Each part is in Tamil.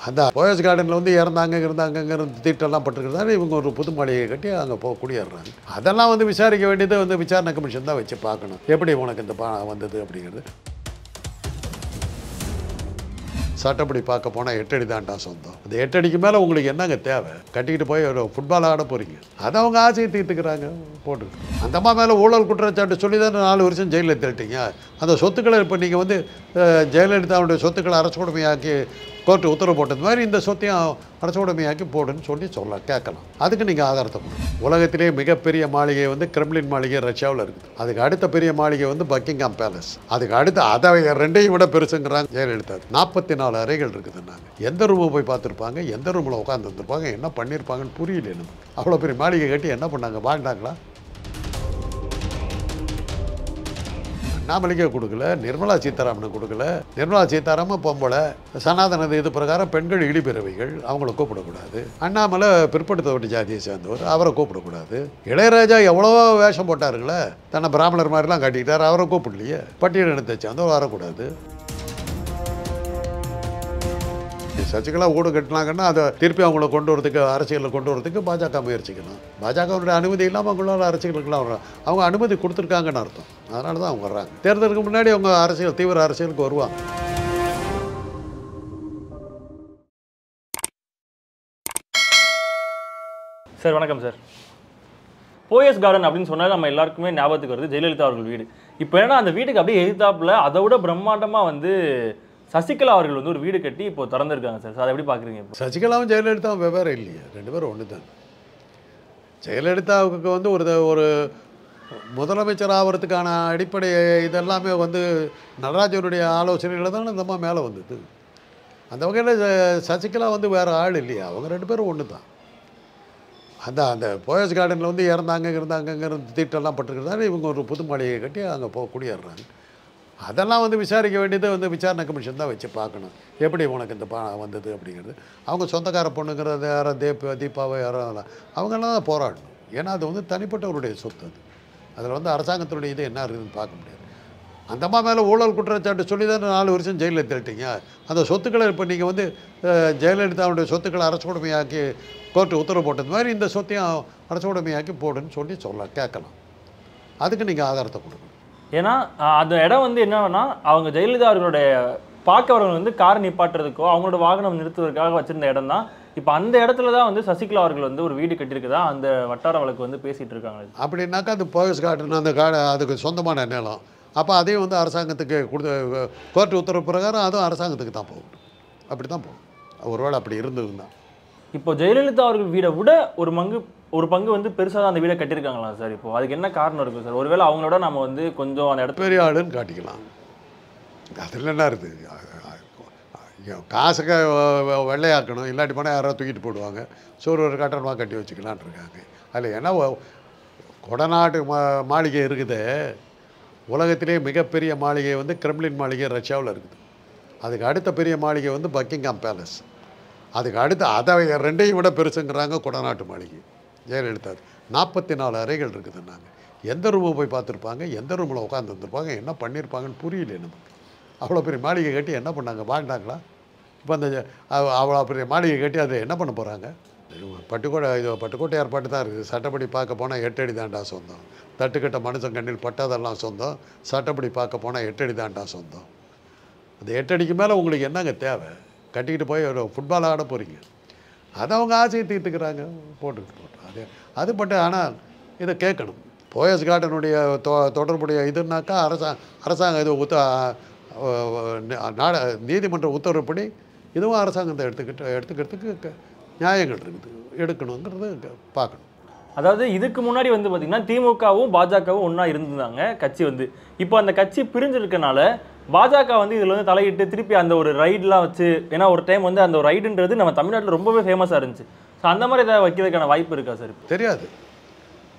அந்த போயஸ் கார்டனில் வந்து இருந்தாங்கங்கிறது தீட்டெல்லாம் பட்டுருக்கிறதால இவங்க ஒரு புது மாளிகையை கட்டி அங்கே குடியேறாங்க. அதெல்லாம் வந்து விசாரிக்க வேண்டியது வந்து விசாரணை கமிஷன் தான் வச்சு பார்க்கணும், எப்படி உனக்கு இந்த வந்தது அப்படிங்கிறது. சட்டப்படி பார்க்க போனால் 8 அடி தான்டா சொந்தம். அந்த 8 அடிக்கு மேலே உங்களுக்கு என்னங்க தேவை? கட்டிக்கிட்டு போய் ஒரு ஃபுட்பால் ஆட போகிறீங்க, அதை அவங்க ஆசையை தீர்த்துக்கிறாங்க போட்டு. அந்த அம்மா மேலே ஊழல் குற்றச்சாட்டு சொல்லி தான் 4 வருஷம் ஜெயிலில் தள்ளிட்டீங்க. அந்த சொத்துக்களை இப்போ நீங்கள் வந்து ஜெயலலிதாவுடைய சொத்துக்களை அரசு உடைமையாக்கி கோர்ட்டு உத்தரவு போட்டது மாதிரி இந்த சொத்தையும் அரசு உடைமையாக்கி போடுன்னு கேட்கலாம். அதுக்கு நீங்கள் ஆதாரத்தை கொடுங்க. உலகத்திலே மிகப்பெரிய மாளிகை வந்து கிரெம்லின் மாளிகை ரஷ்யாவில் இருக்குது. அதுக்கு அடுத்த பெரிய மாளிகை வந்து பக்கிங்ஹாம் பேலஸ். அதுக்கு அடுத்து அதை 2ஐயும் விட பெருசுங்கிறாங்க ஜெயலலிதா. 44 அறைகள் இருக்குதுன்னாங்க. எந்த ரூமை போய் பார்த்துருப்பாங்க, எந்த ரூமில் உட்காந்துருப்பாங்க, என்ன பண்ணியிருப்பாங்கன்னு புரியல எனக்கு. அவ்வளோ பெரிய மாளிகை கட்டி என்ன பண்ணாங்க? வாழ்ந்தாங்களா? அண்ணாமலைக்கே கொடுக்கல, நிர்மலா சீதாராமனுக்கு கொடுக்கல. நிர்மலா சீதாராமன் பொம்பளை, சனாதன இது பிரகாரம் பெண்கள் இழிபிறவைகள், அவங்கள கூப்பிடக்கூடாது. அண்ணாமலை பிற்படுத்தப்பட்ட ஜாதியை சேர்ந்தவர், அவரை கூப்பிடக்கூடாது. இளையராஜா எவ்வளவோ வேஷம் போட்டாருங்களே, தன்னை பிராமணர் மாதிரிலாம் காட்டிக்கிட்டார், அவரை கூப்பிடலையே. பட்டியலினத்தை சேர்ந்தவர் வரக்கூடாது. சசிகலா ஊடு கட்டினாங்கன்னா அதை திருப்பி அவங்கள கொண்டு வரதுக்கு, அரசியலில் கொண்டு வரதுக்கு பாஜக முயற்சிக்கணும். பாஜகவுடைய அனுமதி இல்லாமல் அவங்களால அரசியலுக்குலாம் வர்றாங்க. அவங்க அனுமதி கொடுத்துருக்காங்கன்னு அர்த்தம். அதனால தான் அவங்க வர்றாங்க. தேர்தலுக்கு முன்னாடி அவங்க தீவிர அரசியலுக்கு வருவாங்க. சார் வணக்கம் சார். போயஸ் கார்டன் அப்படின்னு சொன்னால் நம்ம எல்லாருக்குமே ஞாபகத்துக்கு வருது ஜெயலலிதா அவர்கள் வீடு. இப்போ ஏன்னா அந்த வீட்டுக்கு அப்படியே எதிர்த்தாப்புல அதை விட பிரம்மாண்டமாக வந்து சசிகலா அவர்கள் வந்து ஒரு வீடு கட்டி இப்போ திறந்துருக்காங்க சார். அதை எப்படி பார்க்குறீங்க? சசிகலாவும் ஜெயலலிதாவும் வெவ்வேறு இல்லையா? 2 பேரும் ஒன்று தான். ஜெயலலிதாவுக்கு வந்து ஒரு முதலமைச்சர் ஆகிறதுக்கான அடிப்படை இதெல்லாமே வந்து நடராஜனுடைய ஆலோசனையில் தானே இந்த மேலே வந்தது. அந்த வகையில் சசிகலா வந்து வேறு ஆள் இல்லையா? அவங்க 2 பேரும் ஒன்று தான். அந்த போயஸ் கார்டனில் வந்து இருந்தாங்கங்கிறது தீட்டெல்லாம் பட்டுருக்கிறதால இவங்க ஒரு புது மாளிகையை கட்டி அங்கே குடியேறாங்க. அதெல்லாம் வந்து விசாரிக்க வேண்டியது வந்து விசாரணை கமிஷன் தான் வச்சு பார்க்கணும், எப்படி உனக்கு இந்த வந்தது அப்படிங்கிறது. அவங்க சொந்தக்கார பொண்ணுங்கிறது யாரோ தீபாவோ யாரோ அவங்கெல்லாம் தான் போராடணும். ஏன்னா அது வந்து தனிப்பட்டவருடைய சொத்து. அதில் வந்து அரசாங்கத்தினுடைய இது என்ன இருக்குதுன்னு பார்க்க முடியாது. அந்த அம்மா மேலே ஊழல் குற்றச்சாட்டு சொல்லி தான் 4 வருஷம் ஜெயிலில் தள்ளிட்டீங்க. அந்த சொத்துக்களை இப்போ நீங்கள் வந்து ஜெயலலிதாவுடைய சொத்துக்களை அரசு உடைமையாக்கி கோர்ட்டு உத்தரவு போட்டது மாதிரி இந்த சொத்தையும் அரசு உடைமையாக்கி போடுன்னு கேட்கலாம். அதுக்கு நீங்கள் ஆதாரத்தை கொடுக்கணும். ஏன்னா அந்த இடம் வந்து என்னன்னா அவங்க ஜெயலலிதா அவர்களுடைய பார்க்க வரவங்க வந்து கார் நிப்பாட்டுறதுக்கோ அவங்களோட வாகனம் நிறுத்துவதற்காக வச்சிருந்த இடம் தான். இப்போ அந்த இடத்துல தான் வந்து சசிகலா அவர்கள் வந்து ஒரு வீடு கட்டியிருக்குதா அந்த வட்டார வழக்கு வந்து பேசிகிட்டு இருக்காங்க. அப்படின்னாக்கா அது போயஸ் கார்டன் அந்த அதுக்கு சொந்தமான நிலம். அப்போ அதையும் வந்து அரசாங்கத்துக்கு கோர்ட்டு உத்தரவு பிரகாரம் அதுவும் அரசாங்கத்துக்கு தான் போகணும். அப்படி தான் போகும். ஒருவேளை அப்படி இருந்ததுன்னா இப்போ ஜெயலலிதா அவர்கள் வீடை விட ஒரு பங்கு வந்து பெருசாக தான் அந்த வீடை கட்டியிருக்காங்களா சார்? இப்போ அதுக்கு என்ன காரணம் இருக்கும் சார்? ஒருவேளை அவங்களோட நம்ம வந்து கொஞ்சம் அந்த இடத்துல பெரிய ஆளுன்னு காட்டிக்கலாம். அதில் என்ன இருக்குது? காசுக்கு வெள்ளையாக்கணும், இல்லாட்டி போனால் யாராவது தூக்கிட்டு போடுவாங்க. ஒரு கட்டணமாக கட்டி வச்சுக்கலான் இருக்காங்க. அதில் ஏன்னா கொடநாட்டு மாளிகை இருக்குது. உலகத்திலே மிகப்பெரிய மாளிகை வந்து கிரெம்லின் மாளிகை ரஷ்யாவில் இருக்குது. அதுக்கு அடுத்த பெரிய மாளிகை வந்து பக்கிங்ஹாம் பேலஸ். அதுக்கு அடுத்து அதை 2ஐயும் விட பெருசுங்கிறாங்க கொடநாட்டு மாளிகை. ஜெயலலிதா 44 அறைகள் இருக்குதுன்னாங்க. எந்த ரூமை போய் பார்த்துருப்பாங்க, எந்த ரூமில் உட்காந்துருந்துருப்பாங்க, என்ன பண்ணியிருப்பாங்கன்னு புரியல நமக்கு. அவ்வளோ பெரிய மாளிகை கட்டி என்ன பண்ணாங்க? வாழ்ந்தாங்களா? இப்போ அந்த அவ்வளோ பெரிய மாளிகை கட்டி அதை என்ன பண்ண போகிறாங்க? பட்டுக்கோட்டை ஏற்பாட்டு தான் இருக்குது. சட்டப்படி பார்க்க போனால் 8 அடி தான்டா சொந்தம். தட்டுக்கட்ட மனுஷன் கண்ணில் பட்டாதெல்லாம் சொந்தம். சட்டப்படி பார்க்க போனால் 8 அடி தான்டா சொந்தம். அந்த 8 அடிக்கு மேலே உங்களுக்கு என்னங்க தேவை? கட்டிக்கிட்டு போய் ஒரு ஃபுட்பால் ஆட போகிறீங்க, அதை அவங்க ஆசையை தீர்த்துக்கிறாங்க போட்டுக்கிட்டு அது பட்டு. ஆனால் இதை கேட்கணும். போயஸ் கார்டனுடைய தொடர்புடைய இதுனாக்கா அரசாங்கம் இது நீதிமன்ற உத்தரவுப்படி இதுவும் அரசாங்கத்தை எடுத்துக்கிறதுக்கு நியாயங்கள் இருக்குது, எடுக்கணுங்கிறது பார்க்கணும். அதாவது இதுக்கு முன்னாடி வந்து பார்த்திங்கன்னா திமுகவும் பாஜகவும் ஒன்றா இருந்திருந்தாங்க கட்சி வந்து. இப்போ அந்த கட்சி பிரிஞ்சிருக்கனால பாஜக வந்து இதில் வந்து தலையிட்டு திருப்பி அந்த ஒரு ரைடெலாம் வச்சு, ஏன்னா ஒரு டைம் வந்து அந்த ஒரு ரைடுன்றது நம்ம தமிழ்நாட்டில் ரொம்பவே ஃபேமஸாக இருந்துச்சு. ஸோ அந்த மாதிரி ஏதாவது வைக்கிறதுக்கான வாய்ப்பு இருக்கா சார்? தெரியாது.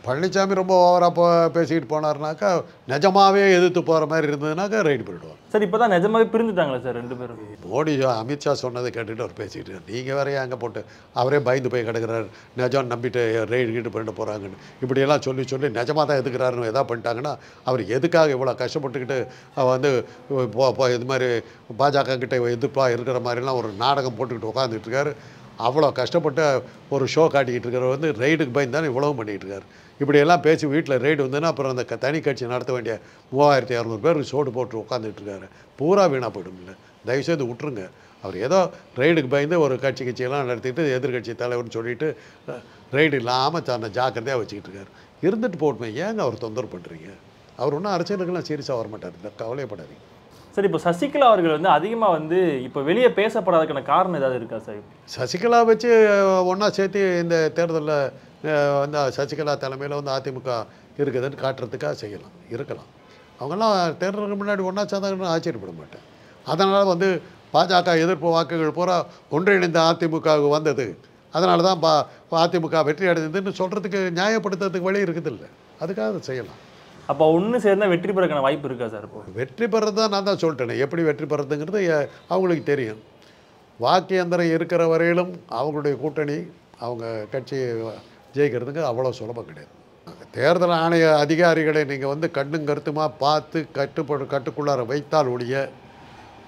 பழனிசாமி ரொம்ப ஓவராக பேசிக்கிட்டு போனார்னாக்கா நிஜமாவே எதிர்த்து போகிற மாதிரி இருந்ததுனாக்கா ரைடு பண்ணிவிடுவார். சார் இப்போ தான் நிஜமாவே பிரிஞ்சுட்டாங்களா சார் 2 பேரும்? மோடி அமித்ஷா சொன்னதை கேட்டுட்டு அவர் பேசிக்கிட்டு நீங்கள் வேறையா அங்கே போட்டு அவரே பயந்து போய் கிடக்கிறார், நிஜம் நம்பிட்டு ரைடு கீட்டு பண்ணிட்டு போகிறாங்கன்னு இப்படியெல்லாம் சொல்லி சொல்லி நிஜமாக தான் எதுக்குறாருன்னு எதாவது பண்ணிட்டாங்கன்னா அவர் எதுக்காக இவ்வளோ கஷ்டப்பட்டுக்கிட்டு வந்து இது மாதிரி பாஜக கிட்ட எதிர்ப்பாக இருக்கிற மாதிரிலாம் ஒரு நாடகம் போட்டுக்கிட்டு உட்காந்துட்டு இருக்காரு. அவ்வளோ கஷ்டப்பட்டு ஒரு ஷோ காட்டிக்கிட்டு இருக்கிறவர் வந்து ரைடுக்கு பயந்து தானே இவ்வளவும் பண்ணிகிட்டு இருக்காரு. இப்படியெல்லாம் பேசி வீட்டில் ரைடு வந்ததுன்னா அப்புறம் அந்த தனி கட்சி நடத்த வேண்டிய 3200 பேர் சோடு போட்டு உட்காந்துட்டு இருக்காரு. பூரா வீணாக போயிடும். இல்லை, தயவுசெய்து விட்டுருங்க. அவர் ஏதோ ரைடுக்கு பயந்து ஒரு கட்சியெல்லாம் நடத்திட்டு எதிர்கட்சி தலைவர்னு சொல்லிட்டு ரைடு இல்லாமல் தன்னை ஜாக்கிரதையாக வச்சுக்கிட்டு இருக்காரு. இருந்துட்டு போட்டுமே, ஏங்க அவர் தொந்தரவு பண்ணுறீங்க? அவர் ஒன்றும் அரசியலுக்கெல்லாம் சீரியஸாக வர மாட்டார். இல்லை, கவலையப்படாதீங்க. சார் இப்போ சசிகலா அவர்கள் வந்து அதிகமாக வந்து இப்போ வெளியே பேசப்படாததுக்கான காரணம் ஏதாவது இருக்கா சார்? சசிகலா வச்சு ஒன்றா சேர்த்து இந்த தேர்தலில் வந்து சசிகலா தலைமையில் வந்து அதிமுக இருக்குதுன்னு காட்டுறதுக்காக செய்யலாம், இருக்கலாம். அவங்கெல்லாம் தேர்தலுக்கு முன்னாடி ஒன்றா சேர்ந்தாங்கன்னு ஆச்சரியப்பட மாட்டேன். அதனால் வந்து பாஜக எதிர்ப்பு வாக்குகள் பூரா ஒன்றிணைந்த அதிமுகவுக்கு வந்தது, அதனால தான் அதிமுக வெற்றி அடைந்ததுன்னு சொல்கிறதுக்கு நியாயப்படுத்துறதுக்கு வழி இருக்குதில்ல, அதுக்காக அதை செய்யலாம். அப்போ ஒன்று சேர்ந்தால் வெற்றி பெறக்கான வாய்ப்பு இருக்கா சார்? இப்போ வெற்றி பெறது தான் நான் தான் சொல்லிட்டேனே. எப்படி வெற்றி பெறதுங்கிறது அவங்களுக்கு தெரியும். வாக்கு எந்திரம் இருக்கிற வரையிலும் அவங்களுடைய கூட்டணி அவங்க கட்சி ஜெயிக்கிறதுக்கு அவ்வளோ சுலபம் கிடையாது. தேர்தல் ஆணைய அதிகாரிகளை நீங்கள் வந்து கண்ணும் கருத்துமாக பார்த்து கட்டுக்குள்ளார வைத்தால் ஒழிய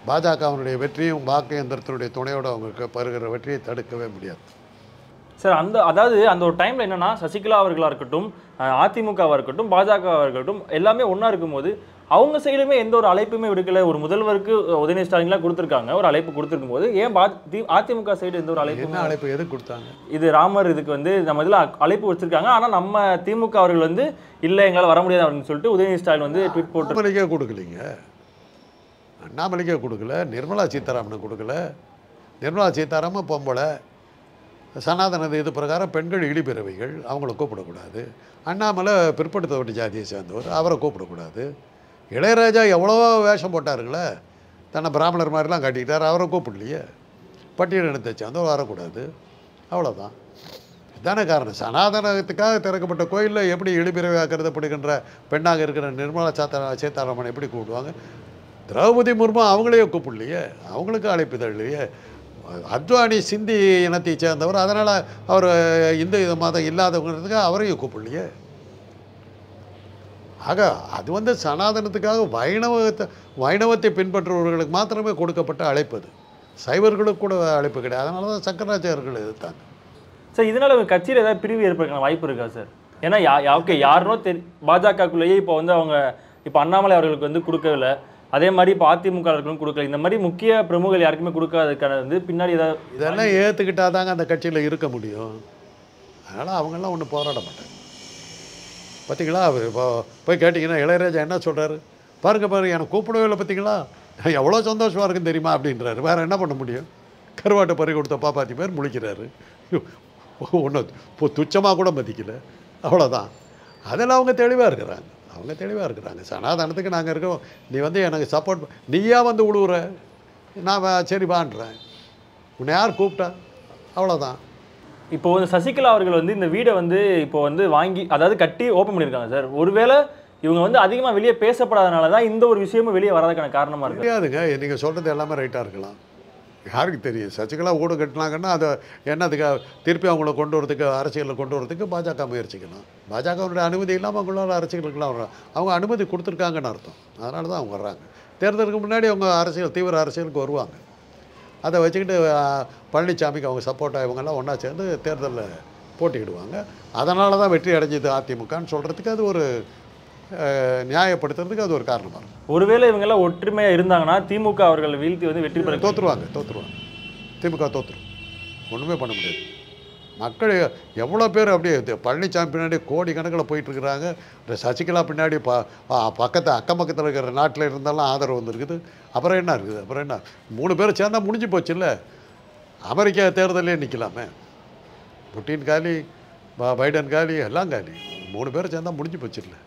பாஜகவினுடைய வெற்றியும் வாக்கு எந்திரத்தினுடைய துணையோடு அவங்க பெறுகிற வெற்றியை தடுக்கவே முடியாது சார். அதாவது அந்த ஒரு டைமில் என்னென்னா சசிகலா அவர்களாக இருக்கட்டும், அதிமுகவாக இருக்கட்டும், பாஜகவாக இருக்கட்டும், எல்லாமே ஒன்றா இருக்கும்போது அவங்க சைடுமே எந்த ஒரு அழைப்புமே விடுக்கலை. ஒரு முதல்வருக்கு உதயநிதி ஸ்டாலின்லாம் கொடுத்துருக்காங்க, ஒரு அழைப்பு கொடுத்துருக்கும் போது ஏன் அதிமுக சைடு எந்த ஒரு அழைப்பு எது கொடுத்தாங்க? இது ராமர் இதுக்கு வந்து நம்ம இதில் அழைப்பு வச்சுருக்காங்க. ஆனால் நம்ம திமுக அவர்கள் வந்து இல்லை எங்களால் வர முடியாது அப்படின்னு சொல்லிட்டு உதயநிதி ஸ்டாலின் வந்து ட்வீட் போட்டு அண்ணாமலைக்கே கொடுக்கலைங்க. அண்ணாமலைக்கே கொடுக்கல, நிர்மலா சீதாராமனை கொடுக்கல. நிர்மலா சீதாராமன் பொம்பளை, சனாதன இது பிரகாரம் பெண்கள் இழிபிறவைகள், அவங்கள கூப்பிடக்கூடாது. அண்ணாமலை பிற்படுத்தப்பட்ட ஜாதியை சேர்ந்தவர், அவரை கூப்பிடக்கூடாது. இளையராஜா எவ்வளவோ வேஷம் போட்டாருங்களே, தன்னை பிராமணர் மாதிரிலாம் காட்டிக்கிட்டார், அவரை கூப்பிடலையே. பட்டியலினத்தை சேர்ந்தவர் வரக்கூடாது, அவ்வளோதான். இதுதானே காரணம். சனாதனத்துக்காக திறக்கப்பட்ட கோயிலில் எப்படி இழிபிறவையாக கருதப்படுகின்ற பெண்ணாக இருக்கிற நிர்மலா சீதாராமன் எப்படி கூப்பிடுவாங்க? திரௌபதி முர்மு அவங்களையே கூப்பிடலையே, அவங்களுக்கு அழைப்புதல் இல்லையே. அத்வானி சிந்தி இனத்தை சேர்ந்தவர், அதனால் அவர் இந்து மதம் இல்லாதவங்கிறதுக்காக அவரையும் கூப்பிடலையே. ஆக அது வந்து சனாதனத்துக்காக வைணவத்தை பின்பற்றுபவர்களுக்கு மாத்திரமே கொடுக்கப்பட்ட அழைப்பு. அது சைவர்களுக்கு கூட அழைப்பு கிடையாது. அதனால தான் சங்கராச்சாரியர்கள் எதிர்த்தாங்க. சார் இதனால் கட்சியில் ஏதாவது பிரிவு ஏற்படுற வாய்ப்பு இருக்கா சார்? ஏன்னா யாருனோ பாஜகக்குள்ளேயே இப்போ வந்து அவங்க இப்போ அண்ணாமலை அவர்களுக்கு வந்து கொடுக்கவில்லை, அதே மாதிரி இப்போ அதிமுக கொடுக்கல, இந்த மாதிரி முக்கிய பிரமுகர்கள் யாருக்குமே கொடுக்காததுக்கான வந்து பின்னாடி ஏதாவது இதெல்லாம் ஏற்றுக்கிட்டா தாங்க அந்த கட்சியில் இருக்க முடியும். அதனால் அவங்கெல்லாம் ஒன்றும் போராட மாட்டாங்க. பார்த்தீங்களா, இப்போ போய் கேட்டிங்கன்னா இளையராஜா என்ன சொல்கிறாரு பாருங்க, எனக்கு கூப்பிடவே இல்லை, பார்த்தீங்களா எவ்வளோ சந்தோஷமாக இருக்குன்னு தெரியுமா அப்படின்றாரு. வேறு என்ன பண்ண முடியும்? கருவாட்டை பறி கொடுத்த பாப்பாத்தி பேர் முழிக்கிறாரு, ஒன்றும் துச்சமாக கூட மதிக்கலை, அவ்வளோதான். அதில் அவங்க தெளிவாக இருக்கிறாங்க. சனாதனத்துக்கு நாங்கள் இருக்கோம், நீ வந்து எனக்கு சப்போர்ட், நீயா வந்து விடுவுற, நான் சரி வான்றேன், உன்னை யார் கூப்பிட்டா, அவ்வளோதான். இப்போ வந்து சசிகலா அவர்கள் வந்து இந்த வீடை வந்து இப்போ வந்து வாங்கி அதாவது கட்டி ஓப்பன் பண்ணியிருக்காங்க சார். ஒருவேளை இவங்க வந்து அதிகமாக வெளியே பேசப்படாதனால தான் இந்த ஒரு விஷயமும் வெளியே வராதுக்கான காரணமாக இருக்கு. தெரியாதுங்க, நீங்கள் சொல்கிறது எல்லாமே ரைட்டாக இருக்கலாம், யாருக்கு தெரியும். சசிகலா வீடு கட்டினாங்கன்னா அதை என்னதுக்கு திருப்பி அவங்கள கொண்டு வரதுக்கு, அரசியலில் கொண்டு வரதுக்கு பாஜக முயற்சிக்கலாம். பாஜகவுடைய அனுமதி இல்லாமல் அவங்களால அரசியலுக்குலாம் வர்றாங்க. அவங்க அனுமதி கொடுத்துருக்காங்கன்னு அர்த்தம், அதனால தான் அவங்க வர்றாங்க. தேர்தலுக்கு முன்னாடி அவங்க தீவிர அரசியலுக்கு வருவாங்க. அதை வச்சுக்கிட்டு பழனிசாமிக்கு அவங்க சப்போர்ட்டாக இவங்கெல்லாம் ஒன்றா சேர்ந்து தேர்தலில் போட்டியிடுவாங்க. அதனால தான் வெற்றி அடைஞ்சது அதிமுகன்னு சொல்கிறதுக்கு அது ஒரு நியாயப்படுத்துறதுக்கு அது ஒரு காரணமாக இருக்கும். ஒருவேளை இவங்கெல்லாம் ஒற்றுமையாக இருந்தாங்கன்னா திமுக அவர்கள் வீழ்த்தி வந்து வெற்றி பெற தோற்றுருவாங்க. திமுக தோற்றுரும், ஒன்றுமே பண்ண முடியாது. மக்கள் எவ்வளோ பேர் அப்படியே பழனிசாமி பின்னாடி கோடி கணக்கில் போயிட்டுருக்குறாங்க. இந்த சசிகலா பின்னாடி அக்கம் பக்கத்தில் இருக்கிற நாட்டில் இருந்தாலும் ஆதரவு வந்துருக்குது. அப்புறம் என்ன இருக்குது? அப்புறம் என்ன, 3 பேர் சேர்ந்தால் முடிஞ்சு போச்சு இல்லை? அமெரிக்கா தேர்தலே நிற்கலாமே, புட்டின் காலி, பைடன் காலி, எல்லாம் காலி. 3 பேர் சேர்ந்தால் முடிஞ்சு போச்சு இல்லை?